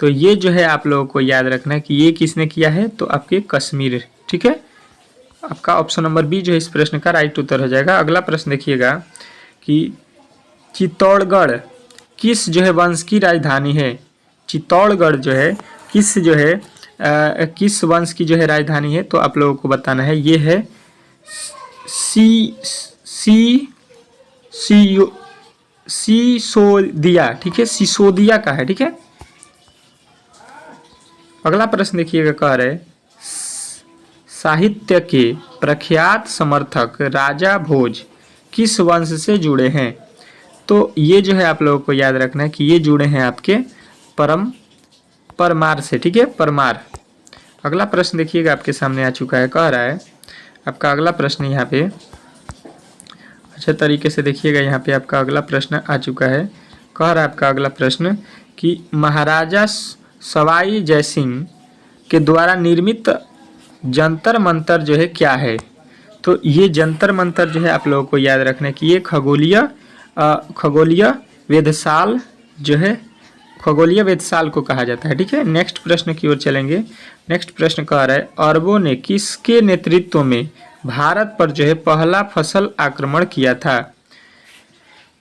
तो ये जो है आप लोगों को याद रखना है कि ये किसने किया है, तो आपके कश्मीर। ठीक है, आपका ऑप्शन नंबर बी जो है इस प्रश्न का राइट उत्तर हो जाएगा। अगला प्रश्न देखिएगा कि चित्तौड़गढ़ किस जो है वंश की राजधानी है। चित्तौड़गढ़ जो है किस जो है किस वंश की जो है राजधानी है, तो आप लोगों को बताना है ये है सिसोदिया। ठीक है, सिसोदिया का है। ठीक है, अगला प्रश्न देखिएगा, कह रहे साहित्य के प्रख्यात समर्थक राजा भोज किस वंश से जुड़े हैं। तो ये जो है आप लोगों को याद रखना है कि ये जुड़े हैं आपके परमार से। ठीक है, परमार। अगला प्रश्न देखिएगा आपके सामने आ चुका है, कह रहा है आपका अगला प्रश्न यहाँ पे अच्छे तरीके से देखिएगा। यहाँ पे आपका अगला प्रश्न आ चुका है, कह रहा है आपका अगला प्रश्न कि महाराजा सवाई जय सिंह के द्वारा निर्मित जंतर मंतर जो है क्या है। तो ये जंतर मंतर जो है आप लोगों को याद रखना है कि ये खगोलीय वेधशाल जो है खगोलीय वेधशाल को कहा जाता है। ठीक है, नेक्स्ट प्रश्न की ओर चलेंगे। नेक्स्ट प्रश्न कह रहा है अरबों ने किसके नेतृत्व में भारत पर जो है पहला फसल आक्रमण किया था।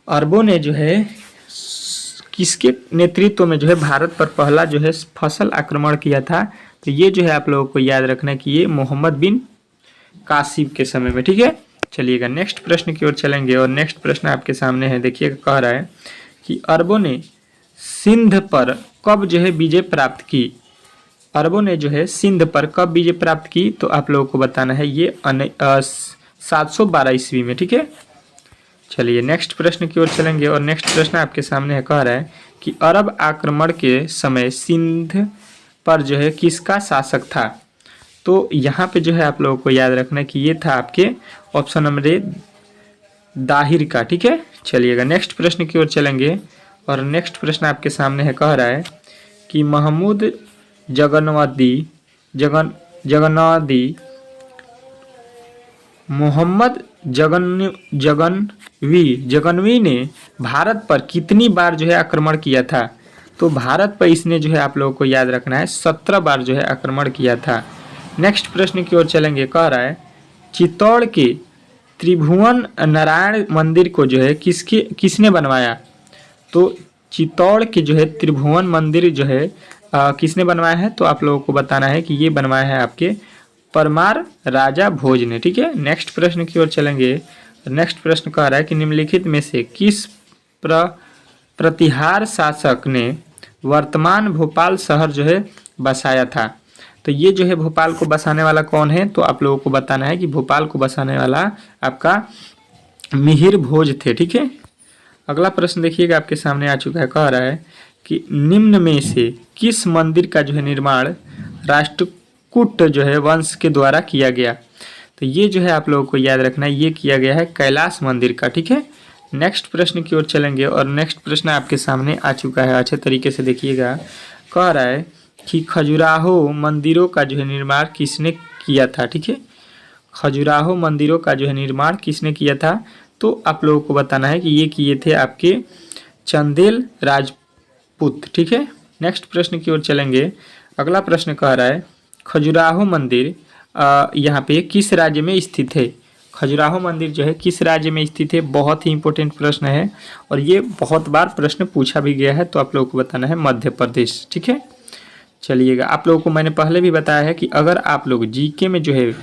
अरबों ने जो है किसके नेतृत्व में जो है भारत पर पहला जो है फसल आक्रमण किया था। तो ये जो है आप लोगों को याद रखना है कि ये मोहम्मद बिन कासिम के समय में। ठीक है, चलिएगा नेक्स्ट प्रश्न की ओर चलेंगे और नेक्स्ट प्रश्न आपके सामने है। देखिएगा, कह रहा है कि अरबों ने सिंध पर कब जो है विजय प्राप्त की। अरबों ने जो है सिंध पर कब विजय प्राप्त की, तो आप लोगों को बताना है ये 712 ईस्वी में। ठीक है, चलिए नेक्स्ट प्रश्न की ओर चलेंगे और नेक्स्ट प्रश्न आपके सामने है, कह रहा है कि अरब आक्रमण के समय सिंध पर जो है किसका शासक था। तो यहाँ पे जो है आप लोगों को याद रखना है कि ये था आपके ऑप्शन नंबर ए दाहिर का। ठीक है, चलिएगा नेक्स्ट प्रश्न की ओर चलेंगे और नेक्स्ट प्रश्न आपके सामने है, कह रहा है कि महमूद मोहम्मद जगनवी ने भारत पर कितनी बार जो है आक्रमण किया था। तो भारत पर इसने जो है आप लोगों को याद रखना है 17 बार जो है आक्रमण किया था। नेक्स्ट प्रश्न की ओर चलेंगे, कह रहा है चित्तौड़ के त्रिभुवन नारायण मंदिर को जो है किसने बनवाया। तो चित्तौड़ के जो है त्रिभुवन मंदिर जो है किसने बनवाया है, तो आप लोगों को बताना है कि ये बनवाया है आपके परमार राजा भोज ने। ठीक है, नेक्स्ट प्रश्न की ओर चलेंगे। नेक्स्ट प्रश्न कह रहा है कि निम्नलिखित में से किस प्रतिहार शासक ने वर्तमान भोपाल शहर जो है बसाया था। तो ये जो है भोपाल को बसाने वाला कौन है, तो आप लोगों को बताना है कि भोपाल को बसाने वाला आपका मिहिर भोज थे। ठीक है, अगला प्रश्न देखिएगा आपके सामने आ चुका है, कह रहा है कि निम्न में से किस मंदिर का जो है निर्माण राष्ट्रकूट जो है वंश के द्वारा किया गया। तो ये जो है आप लोगों को याद रखना है ये किया गया है कैलाश मंदिर का। ठीक है, नेक्स्ट प्रश्न की ओर चलेंगे और नेक्स्ट प्रश्न आपके सामने आ चुका है, अच्छे तरीके से देखिएगा। कह रहा है कि खजुराहो मंदिरों का जो है निर्माण किसने किया था। ठीक है, खजुराहो मंदिरों का जो है निर्माण किसने किया था, तो आप लोगों को बताना है कि ये किए थे आपके चंदेल राजपूत। ठीक है, नेक्स्ट प्रश्न की ओर चलेंगे। अगला प्रश्न कह रहा है खजुराहो मंदिर यहाँ पे किस राज्य में स्थित है। खजुराहो मंदिर जो है किस राज्य में स्थित है, बहुत ही इंपॉर्टेंट प्रश्न है और ये बहुत बार प्रश्न पूछा भी गया है। तो आप लोगों को बताना है मध्य प्रदेश। ठीक है, चलिएगा आप लोगों को मैंने पहले भी बताया है कि अगर आप लोग जीके में जो है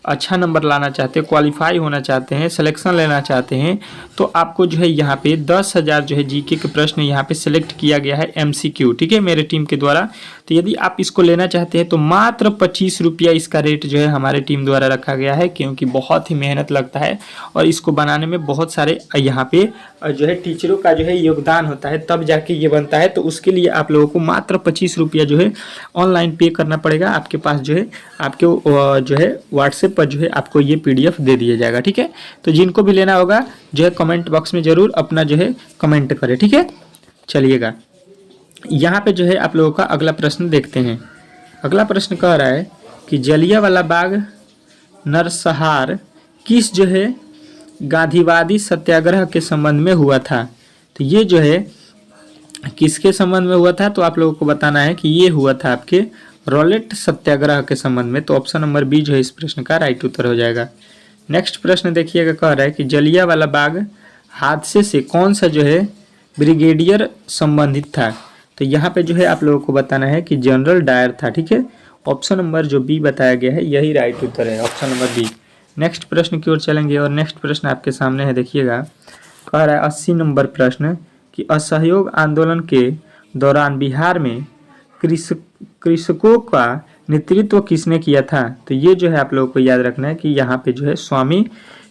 अच्छा नंबर लाना चाहते हैं, क्वालिफाई होना चाहते हैं, सिलेक्शन लेना चाहते हैं, तो आपको जो है यहाँ पे 10,000 जो है जीके के प्रश्न यहाँ पे सिलेक्ट किया गया है MCQ। ठीक है, मेरे टीम के द्वारा। तो यदि आप इसको लेना चाहते हैं तो मात्र 25 रुपया इसका रेट जो है हमारे टीम द्वारा रखा गया है, क्योंकि बहुत ही मेहनत लगता है और इसको बनाने में बहुत सारे यहाँ पे जो है टीचरों का जो है योगदान होता है, तब जाके ये बनता है। तो उसके लिए आप लोगों को मात्र 25 रुपया जो है ऑनलाइन पे करना पड़ेगा। आपके पास जो है आपके जो है व्हाट्सएप पर जो है आपको ये PDF दे दिया जाएगा, ठीक है। तो जिनको भी लेना होगा जो है कमेंट बॉक्स में ज़रूर अपना जो है कमेंट करें, ठीक है। चलिएगा यहाँ पे जो है आप लोगों का अगला प्रश्न देखते हैं। अगला प्रश्न कह रहा है कि जलियांवाला बाग नरसंहार किस जो है गांधीवादी सत्याग्रह के संबंध में हुआ था। तो ये जो है किसके संबंध में हुआ था, तो आप लोगों को बताना है कि ये हुआ था आपके रॉलेट सत्याग्रह के संबंध में। तो ऑप्शन नंबर बी जो है इस प्रश्न का राइट उत्तर हो जाएगा। नेक्स्ट प्रश्न देखिएगा, कह रहा है कि जलियांवाला बाग हादसे से कौन सा जो है ब्रिगेडियर संबंधित था। तो यहाँ पे जो है आप लोगों को बताना है कि जनरल डायर था, ठीक है। ऑप्शन नंबर जो बी बताया गया है यही राइट उत्तर है, ऑप्शन नंबर बी। नेक्स्ट प्रश्न की ओर चलेंगे और नेक्स्ट प्रश्न आपके सामने है, देखिएगा। कह रहा है 80 नंबर प्रश्न कि असहयोग आंदोलन के दौरान बिहार में कृषकों का नेतृत्व किसने किया था। तो ये जो है आप लोगों को याद रखना है कि यहाँ पे जो है स्वामी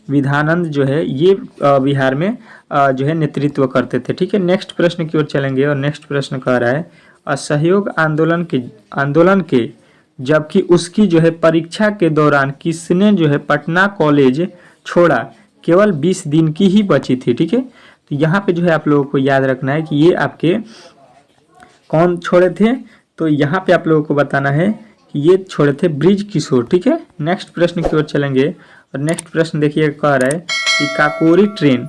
विधानंद जो है ये बिहार में जो है नेतृत्व करते थे, ठीक है। नेक्स्ट प्रश्न की ओर चलेंगे और नेक्स्ट प्रश्न कह रहा है असहयोग आंदोलन के जबकि उसकी जो है परीक्षा के दौरान किसने जो है पटना कॉलेज छोड़ा, केवल 20 दिन की ही बची थी, ठीक है। तो यहाँ पे जो है आप लोगों को याद रखना है कि ये आपके कौन छोड़े थे। तो यहाँ पे आप लोगों को बताना है कि ये छोड़े थे ब्रिज किशोर, ठीक है। नेक्स्ट प्रश्न की ओर चलेंगे और नेक्स्ट प्रश्न देखिए, कह रहा है कि काकोरी ट्रेन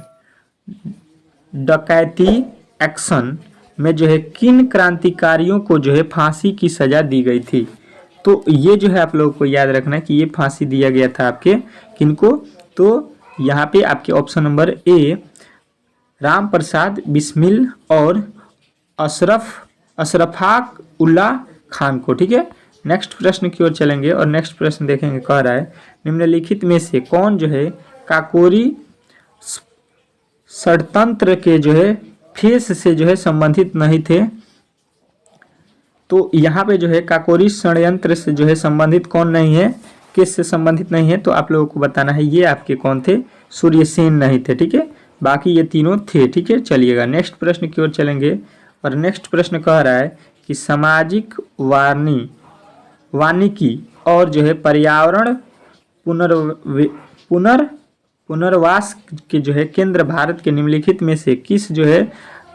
डकैती एक्शन में जो है किन क्रांतिकारियों को जो है फांसी की सजा दी गई थी। तो ये जो है आप लोगों को याद रखना है कि ये फांसी दिया गया था आपके किनको। तो यहाँ पे आपके option number A Ram Prasad Bismil और अशरफाक उल्ला खान को, ठीक है। नेक्स्ट प्रश्न की ओर चलेंगे और नेक्स्ट प्रश्न देखेंगे, कह रहा है निम्नलिखित में से कौन जो है काकोरी षड्यंत्र के जो है फेस से जो है संबंधित नहीं थे। तो यहाँ पे जो है काकोरी षड्यंत्र से जो है संबंधित कौन नहीं है, किस से संबंधित नहीं है, तो आप लोगों को बताना है ये आपके कौन थे, सूर्यसेन नहीं थे, ठीक है। बाकी ये तीनों थे, ठीक है। चलिएगा नेक्स्ट प्रश्न की ओर चलेंगे और नेक्स्ट प्रश्न कह रहा है कि सामाजिक वानिकी और जो है पर्यावरण पुनर्वास के जो है केंद्र भारत के निम्नलिखित में से किस जो है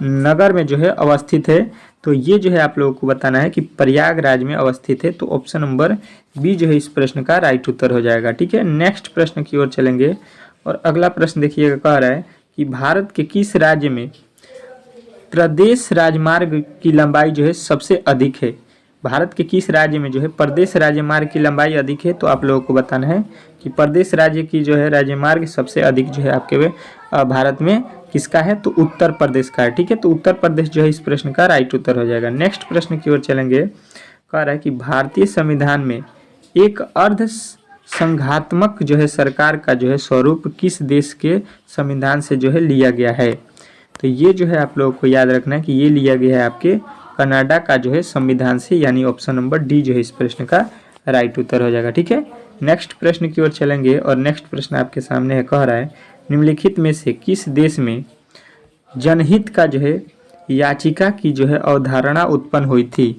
नगर में जो है अवस्थित है। तो ये जो है आप लोगों को बताना है कि प्रयागराज में अवस्थित है। तो ऑप्शन नंबर बी जो है इस प्रश्न का राइट उत्तर हो जाएगा, ठीक है। नेक्स्ट प्रश्न की ओर चलेंगे और अगला प्रश्न देखिएगा, कह रहा है कि भारत के किस राज्य में प्रदेश राजमार्ग की लंबाई जो है सबसे अधिक है। भारत के किस राज्य में जो है प्रदेश राजमार्ग की लंबाई अधिक है। तो आप लोगों को बताना है कि प्रदेश राज्य की जो है राजमार्ग सबसे अधिक जो है आपके भारत में किसका है, तो उत्तर प्रदेश का है, ठीक है। तो उत्तर प्रदेश जो है इस प्रश्न का राइट उत्तर हो जाएगा। नेक्स्ट प्रश्न की ओर चलेंगे, कह रहा है कि भारतीय संविधान में एक अर्ध संघात्मक जो है सरकार का जो है स्वरूप किस देश के संविधान से जो है लिया गया है। तो ये जो है आप लोगों को याद रखना है कि ये लिया गया है आपके कनाडा का जो है संविधान से, यानी ऑप्शन नंबर डी जो है इस प्रश्न का राइट उत्तर हो जाएगा, ठीक है। नेक्स्ट प्रश्न की ओर चलेंगे और नेक्स्ट प्रश्न आपके सामने है, कह रहा है निम्नलिखित में से किस देश में जनहित का जो है याचिका की जो है अवधारणा उत्पन्न हुई थी।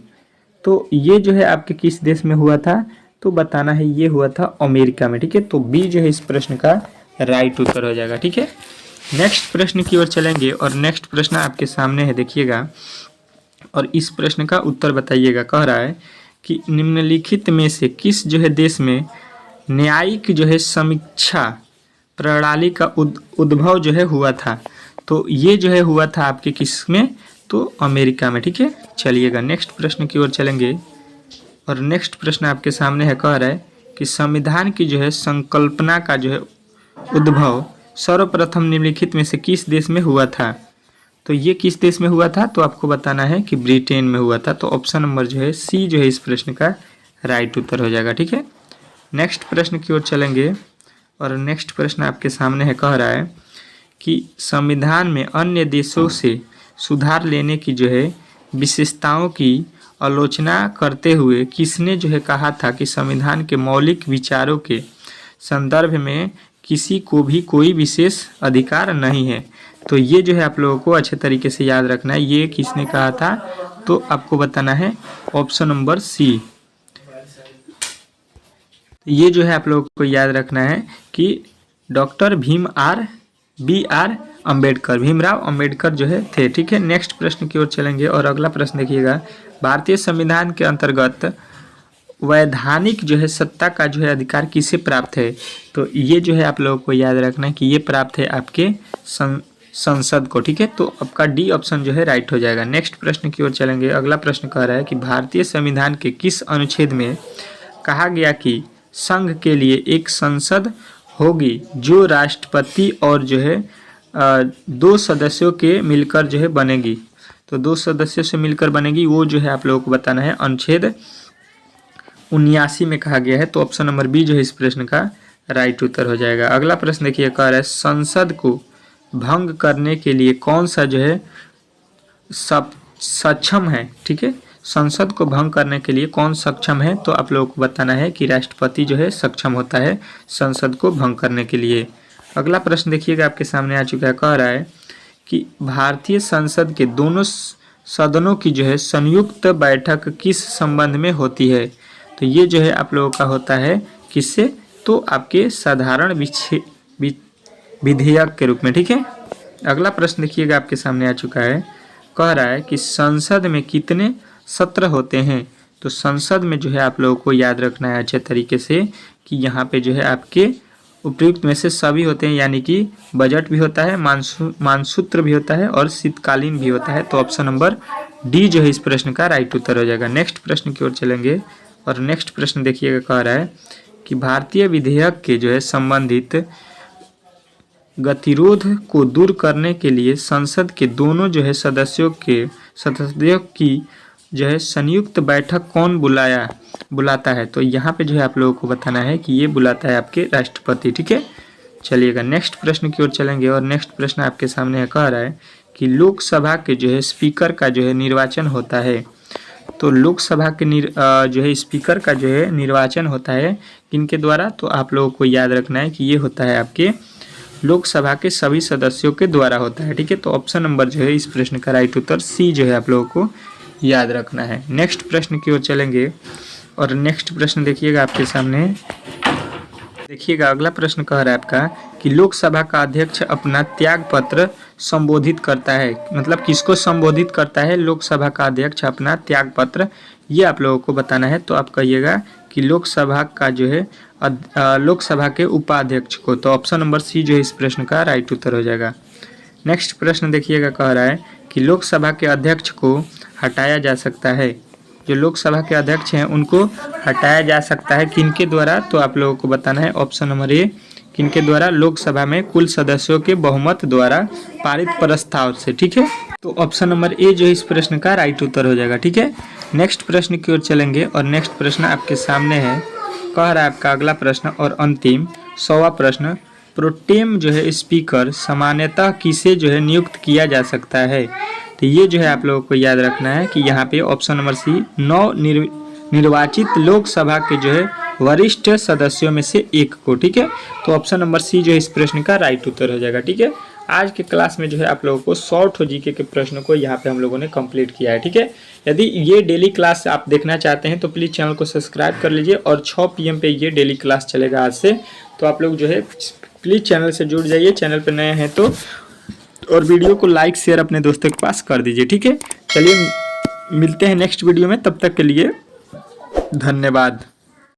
तो ये जो है आपके किस देश में हुआ था, तो बताना है ये हुआ था अमेरिका में, ठीक है। तो बी जो है इस प्रश्न का राइट उत्तर हो जाएगा, ठीक है। नेक्स्ट प्रश्न की ओर चलेंगे और नेक्स्ट प्रश्न आपके सामने है, देखिएगा और इस प्रश्न का उत्तर बताइएगा। कह रहा है कि निम्नलिखित में से किस जो है देश में न्यायिक जो है समीक्षा प्रणाली का उद्भव जो है हुआ था। तो ये जो है हुआ था आपके किस में, तो अमेरिका में, ठीक है। चलिएगा नेक्स्ट प्रश्न की ओर चलेंगे और नेक्स्ट प्रश्न आपके सामने है, कह रहा है कि संविधान की जो है संकल्पना का जो है उद्भव सर्वप्रथम निम्नलिखित में से किस देश में हुआ था। तो ये किस देश में हुआ था, तो आपको बताना है कि ब्रिटेन में हुआ था। तो ऑप्शन नंबर जो है सी जो है इस प्रश्न का राइट उत्तर हो जाएगा, ठीक है। नेक्स्ट प्रश्न की ओर चलेंगे और नेक्स्ट प्रश्न आपके सामने है, कह रहा है कि संविधान में अन्य देशों से सुधार लेने की जो है विशेषताओं की आलोचना करते हुए किसने जो है कहा था कि संविधान के मौलिक विचारों के संदर्भ में किसी को भी कोई विशेष अधिकार नहीं है। तो ये जो है आप लोगों को अच्छे तरीके से याद रखना है, ये किसने कहा था, तो आपको बताना है ऑप्शन नंबर सी। ये जो है आप लोगों को याद रखना है कि डॉक्टर भीमराव अंबेडकर जो है थे। ठीक है, नेक्स्ट प्रश्न की ओर चलेंगे और अगला प्रश्न देखिएगा, भारतीय संविधान के अंतर्गत वैधानिक जो है सत्ता का जो है अधिकार किसे प्राप्त है। तो ये जो है आप लोगों को याद रखना है कि ये प्राप्त है आपके संसद को। ठीक है, तो आपका डी ऑप्शन जो है राइट हो जाएगा। नेक्स्ट प्रश्न की ओर चलेंगे। अगला प्रश्न कह रहा है कि भारतीय संविधान के किस अनुच्छेद में कहा गया कि संघ के लिए एक संसद होगी जो राष्ट्रपति और जो है 2 सदस्यों के मिलकर जो है बनेगी। तो 2 सदस्यों से मिलकर बनेगी, वो जो है आप लोगों को बताना है अनुच्छेद 79 में कहा गया है। तो ऑप्शन नंबर बी जो है इस प्रश्न का राइट उत्तर हो जाएगा। अगला प्रश्न देखिए, कह रहा है संसद को भंग करने के लिए कौन सा जो है सक्षम है। ठीक है, संसद को भंग करने के लिए कौन सक्षम है, तो आप लोगों को बताना है कि राष्ट्रपति जो है सक्षम होता है संसद को भंग करने के लिए। अगला प्रश्न देखिएगा आपके सामने आ चुका है, कह रहा है कि भारतीय संसद के दोनों सदनों की जो है संयुक्त बैठक किस संबंध में होती है। तो ये जो है आप लोगों का होता है किससे, तो आपके साधारण विधेयक के रूप में। ठीक है, अगला प्रश्न देखिएगा आपके सामने आ चुका है, कह रहा है कि संसद में कितने सत्र होते हैं। तो संसद में जो है आप लोगों को याद रखना है अच्छे तरीके से कि यहाँ पे जो है आपके उपयुक्त में से सभी होते हैं, यानी कि बजट भी होता है, मानसूत्र भी होता है और शीतकालीन भी होता है। तो ऑप्शन नंबर डी जो है इस प्रश्न का राइट उत्तर हो जाएगा। नेक्स्ट प्रश्न की ओर चलेंगे और नेक्स्ट प्रश्न देखिएगा, कह रहा है कि भारतीय विधेयक के जो है संबंधित गतिरोध को दूर करने के लिए संसद के दोनों जो है सदस्यों की जो है संयुक्त बैठक कौन बुलाता है। तो यहाँ पे जो है आप लोगों को बताना है कि ये बुलाता है आपके राष्ट्रपति। ठीक है, चलिएगा नेक्स्ट प्रश्न की ओर चलेंगे और नेक्स्ट प्रश्न आपके सामने है, कह रहा है कि लोकसभा के जो है स्पीकर का जो है निर्वाचन होता है। तो लोकसभा के जो है स्पीकर का जो है निर्वाचन होता है किनके द्वारा, तो आप लोगों को याद रखना है कि ये होता है आपके लोकसभा के सभी सदस्यों के द्वारा होता है। ठीक है, तो ऑप्शन नंबर जो है इस प्रश्न का राइट उत्तर सी जो है आप लोगों को याद रखना है। नेक्स्ट प्रश्न की ओर चलेंगे और नेक्स्ट प्रश्न देखिएगा आपके सामने। देखिएगा अगला प्रश्न कह रहा है आपका कि लोकसभा का अध्यक्ष अपना त्याग पत्र संबोधित करता है, मतलब किसको संबोधित करता है लोकसभा का अध्यक्ष अपना त्याग पत्र, ये आप लोगों को बताना है। तो आप कहिएगा कि लोकसभा का जो है लोकसभा के उपाध्यक्ष को। तो ऑप्शन नंबर सी जो है इस प्रश्न का राइट उत्तर हो जाएगा। नेक्स्ट प्रश्न देखिएगा, कह रहा है कि लोकसभा के अध्यक्ष को हटाया जा सकता है, जो लोकसभा के अध्यक्ष हैं उनको हटाया जा सकता है किनके द्वारा, तो आप लोगों को बताना है ऑप्शन नंबर ए किनके द्वारा, लोकसभा में कुल सदस्यों के बहुमत द्वारा पारित प्रस्ताव से। ठीक है, तो ऑप्शन नंबर ए जो है इस प्रश्न का राइट उत्तर हो जाएगा। ठीक है, नेक्स्ट प्रश्न की ओर चलेंगे और नेक्स्ट प्रश्न आपके सामने है, कह रहा है आपका अगला प्रश्न और अंतिम 100वां प्रश्न, प्रोटेम जो है स्पीकर सामान्यतः किसे जो है नियुक्त किया जा सकता है। तो ये जो है आप लोगों को याद रखना है कि यहाँ पे ऑप्शन नंबर सी 9 निर्वाचित लोकसभा के जो है वरिष्ठ सदस्यों में से एक को। ठीक है, तो ऑप्शन नंबर सी जो है इस प्रश्न का राइट उत्तर हो जाएगा। ठीक है, आज के क्लास में जो है आप लोगों को शॉर्ट जीके के प्रश्नों को यहाँ पे हम लोगों ने कंप्लीट किया है। ठीक है, यदि ये डेली क्लास आप देखना चाहते हैं तो प्लीज़ चैनल को सब्सक्राइब कर लीजिए और 6 PM पे ये डेली क्लास चलेगा आज से। तो आप लोग जो है प्लीज़ चैनल से जुड़ जाइए, चैनल पर नए हैं तो, और वीडियो को लाइक शेयर अपने दोस्तों के पास कर दीजिए। ठीक है, चलिए मिलते हैं नेक्स्ट वीडियो में, तब तक के लिए धन्यवाद।